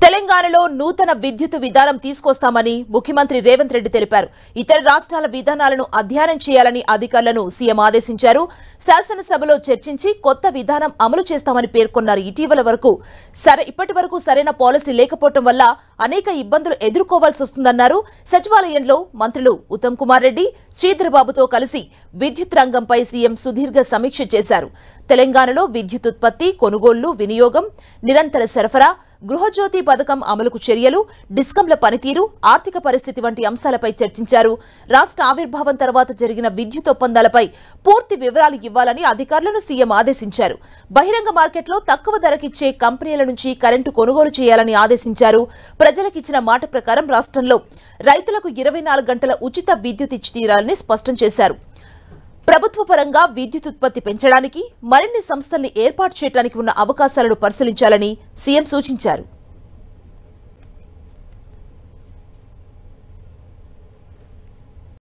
తెలంగాణలో నూతన విద్యుత్ విధానం తీసుకొస్తామని ముఖ్యమంత్రి రేవంత్ రెడ్డి తెలిపారు. ఇతర రాష్ట్రాల విధానాలను అధ్యయనం చేయాలని అధికారులను సీఎం ఆదేశించారు. శాసనసభలో చర్చించి కొత్త విధానం అమలు చేస్తామని పేర్కొన్నారు. ఇప్పటి వరకు సరైన పాలసీ లేకపోవడం వల్ల అనేక ఇబ్బందులు ఎదుర్కోవాల్సి వస్తుందన్నారు. సచివాలయంలో మంత్రులు ఉత్తమ్ కుమార్ రెడ్డి, శ్రీధర్ బాబుతో కలిసి విద్యుత్ రంగంపై సీఎం సుదీర్ఘ సమీక్ష చేశారు. తెలంగాణలో విద్యుత్ ఉత్పత్తి, కొనుగోళ్లు, వినియోగం, నిరంతర సరఫరా, గృహజ్యోతి పథకం అమలుకు చర్యలు, డిస్కంల పనితీరు, ఆర్థిక పరిస్థితి వంటి అంశాలపై చర్చించారు. రాష్ట్ర ఆవిర్భావం తర్వాత జరిగిన విద్యుత్ ఒప్పందాలపై పూర్తి వివరాలు ఇవ్వాలని అధికారులను సీఎం ఆదేశించారు. బహిరంగ మార్కెట్లో తక్కువ ధరకిచ్చే కంపెనీల నుంచి కరెంటు కొనుగోలు చేయాలని ఆదేశించారు. ప్రజలకిచ్చిన మాట ప్రకారం రాష్ట్రంలో రైతులకు 24 గంటల ఉచిత విద్యుత్ ఇచ్చి తీరాలని స్పష్టం చేశారు. ప్రభుత్వ పరంగా విద్యుత్ ఉత్పత్తి పెంచడానికి మరిన్ని సంస్థల్ని ఏర్పాటు చేయడానికి ఉన్న అవకాశాలను పరిశీలించాలని సీఎం సూచించారు.